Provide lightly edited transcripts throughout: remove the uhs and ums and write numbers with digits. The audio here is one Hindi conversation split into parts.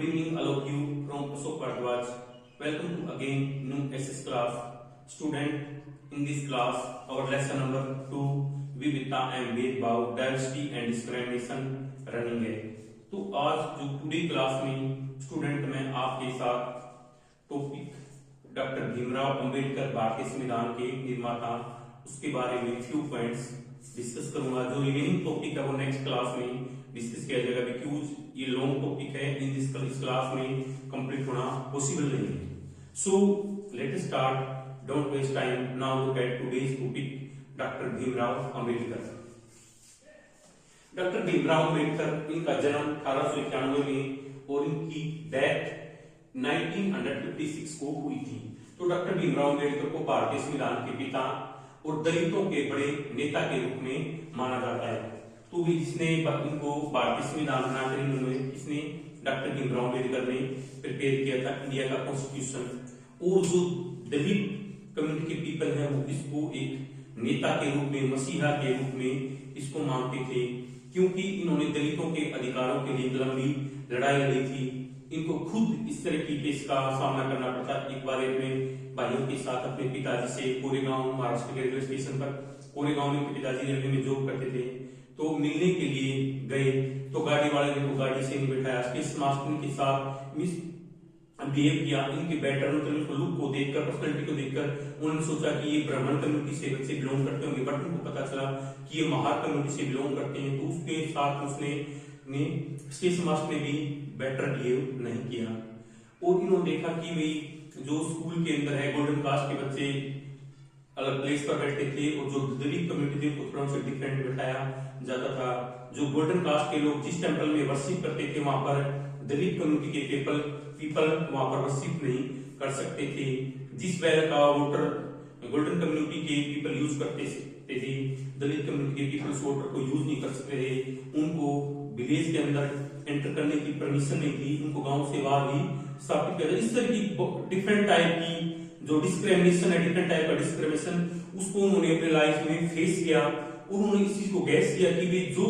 Good evening, all of you from Ashok Bharadwaj. Welcome to again new SS class. Student, in this class, our lesson number 2, विविधता एवं भेदभाव, डाइवर्सिटी एंड डिस्क्रिमिनेशन रनिंग है। तो आज जो टुडे क्लास में स्टूडेंट मैं आपके साथ टॉपिक डॉक्टर भीमराव अंबेडकर भारतीय संविधान के निर्माता उसके बारे में फ्यू पॉइंट्स डिस्कस करूंगा। जो रिमेनिंग टॉपिक है वो नेक्स्ट क्लास में डिस्कस किया जाएगा बिकॉज ये लॉन्ग टॉपिक है, इन दिस क्लास में कंप्लीट होना पॉसिबल नहीं है। So let us start, don't waste time, now look at today's topic doctor Bhimrao Ambedkar. Doctor Bhimrao Ambedkar, इनका जन्म 1891 में और इनकी डेथ 1956 को हुई थी। तो डॉक्टर भीमराव अंबेडकर को भारतीय संविधान के पिता और दलितों के बड़े नेता के रूप में माना जाता है। तो जिसने इनको भारतीय संविधान बनाकर इन्होंने किसने डॉक्टर भीमराव अंबेडकर ने प्रिपेयर किया था इंडिया का कॉन्स्टिट्यूशन। और जो दलित कम्युनिटी के पीपल है वो इसको एक नेता के रूप में, मसीहा के रूप में इसको मानते थे, क्योंकि इन्होंने दलितों के अधिकारों के लिए लंबी लड़ाई लड़ी थी। इनको खुद इस तरह की केस का सामना करना पड़ता। एक बार अपने भाइयों के साथ अपने पिताजी से कोरेगांव, महाराष्ट्र के रेलवे स्टेशन पर, कोरेगांव में पिताजी रेलवे में जॉब करते थे, तो मिलने के लिए गए तो गाड़ी वाले ने गाड़ी से नहीं बैठाया, स्पेस मास्टर के साथ मिस बिहेव किया। इनके बैटर्न को लुक को देखकर, पर्सनैलिटी को देखकर उन्होंने सोचा कि ये ब्राह्मण कम्युनिटी से बच्चे बिलोंग करते होंगे, बट उनको पता चला कि ये महार कम्युनिटी से बिलोंग करते हैं। तो उसके साथ उसने स्टेशन मास्टर ने भी बेटर बिहेव नहीं किया। और इन्होंने देखा कि भाई जो स्कूल के अंदर है गोल्डन कास्ट के बच्चे अलग प्लेस पर बैठते थे और जो दलित कम्युनिटी थी उसको से डिफरेंट बैठाया जाता था। जो गोल्डन कास्ट के लोग जिस टेंपल में वर्शिप करते थे वहां पर दलित कम्युनिटी के पीपल वहां पर वर्शिप नहीं कर सकते थे। जिस वेल का वाटर गोल्डन कम्युनिटी के पीपल यूज करते थे, दलित कम्युनिटी के पीपल वाटर को यूज नहीं कर सकते थे। उनको विलेज के अंदर एंटर करने की परमिशन नहीं थी, उनको गांव से बाहर भी स्थापित किया। इस तरह की डिफरेंट टाइप की जो डिस्क्रिमिनेशन है, डिफरेंट टाइप का डिस्क्रिमिनेशन, उसको उन्होंने अपने लाइफ में फेस किया। उन्होंने इस चीज को गैस किया कि जो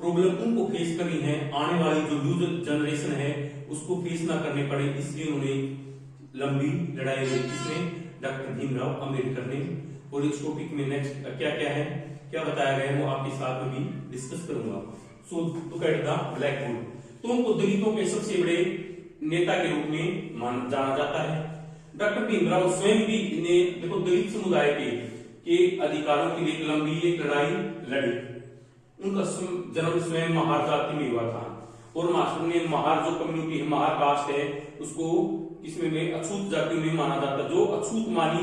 प्रॉब्लम उनको फेस करनी है, आने वाली जो न्यू जनरेशन है उसको फेस ना करने पड़े, इसलिए उन्होंने लंबी लड़ाई लड़ी। किसने? डॉक्टर भीमराव अंबेडकर ने। और इस टॉपिक में नेक्स्ट क्या क्या है, क्या बताया गया है वो आपके साथ में भी डिस्कस करूंगा। So look at the black board. तो उनको दलितों के सबसे बड़े नेता के रूप में जाना जाता है। डॉक्टर भीमराव स्वयं भी इन्हें देखो दलित समुदाय के अधिकारों के लिए लंबी एक लड़ाई लड़ी। उनका जन्म स्वयं महार जाति में हुआ था और मास्टर ने महार जो कम्युनिटी है, महार कास्ट है, उसको इसमें में अछूत जाति में माना जाता, जो अछूत मानी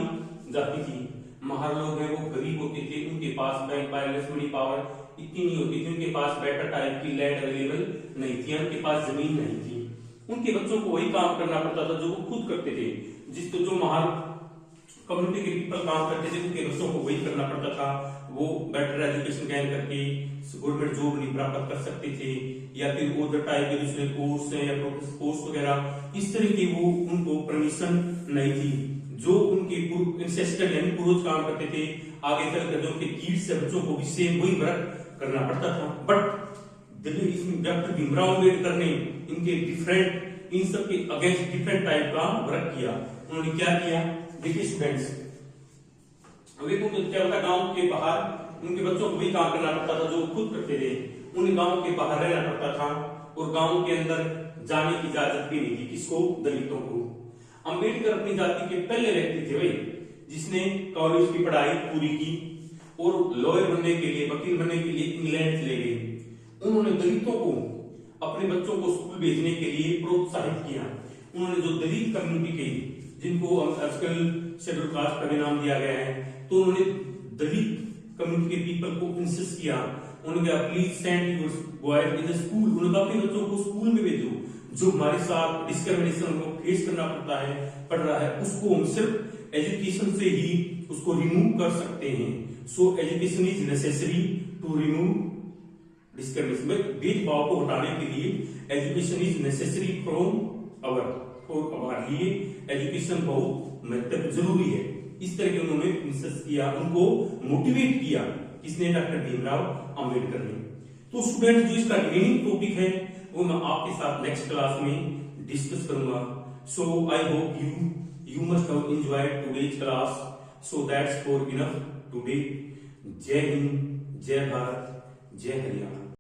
जाती थी। महार लोग हैं वो गरीब होते थे, उनके पास बैंक बैलेंस मनी पावर इतनी नहीं होती थी, उनके पास बेटर टाइप की लैंड अवेलेबल नहीं थी, उनके पास जमीन नहीं थी। उनके बच्चों को वही काम करना पड़ता था जो वो खुद करते थे। जिसको जो महार कम्युनिटी के पीपल काम करते थे उनके बच्चों को वही करना पड़ता था। वो बेटर एजुकेशन गेन करके गवर्नमेंट जॉब नहीं प्राप्त कर सकते थे, या फिर अदर टाइप के दूसरे कोर्स है या कोर्स वगैरह, इस तरह की वो उनको परमिशन नहीं थी। जो उनके इंसेस्टर यानी पूर्वज काम करते थे, आगे चलकर जो उनके किड्स से बच्चों को भी सेम वही वर्क करना पड़ता था। बट डॉक्टर भीमराव अंबेडकर ने इनके डिफरेंट, इन सब के अगेंस्ट डिफरेंट टाइप का वर्क किया। उन्होंने क्या किया देखिए स्टूडेंट्स, क्या होता, गांव के बाहर उनके बच्चों को भी काम करना पड़ता था जो खुद करते थे। उन्हें गांव के बाहर रहना पड़ता था और गांव के अंदर जाने की इजाजत भी नहीं थी। किसको? दलितों को। अंबेडकर अपनी जाति के पहले व्यक्ति थे भाई जिसने कॉलेज की पढ़ाई पूरी की और लॉयर बनने के लिए, वकील बनने के लिए इंग्लैंड चले गए। उन्होंने दलितों को अपने बच्चों को स्कूल भेजने के लिए प्रोत्साहित किया। उन्होंने जो दलित कम्युनिटी के, जिनको आजकल शेड्यूल कास्ट का भी नाम दिया गया है, तो उन्होंने दलित कम्युनिटी के पीपल को इंसिस्ट किया। उन्होंने कहा please send your boy in the school. उन्होंने अपने बच्चों को स्कूल में भेजो। जो हमारे साथ डिस्क्रिमिनेशन को फेस करना पड़ रहा है उसको हम सिर्फ एजुकेशन से ही उसको रिमूव कर सकते हैं। So education is necessary to remove discrimination. भेदभाव को हटाने के लिए education is necessary for our लिए एजुकेशन बहुत महत्व जरूरी है। इस तरह के उन्होंने इंसिस्ट किया, उनको मोटिवेट किया। किसने? डॉक्टर भीमराव अंबेडकर ने। तो स्टूडेंट जो इसका रिमेनिंग टॉपिक है वो मैं आपके साथ नेक्स्ट क्लास में डिस्कस करूंगा. So I hope you must have enjoyed today's class. So that's for enough today. जय हिंद, जय भारत, जय हरियाणा.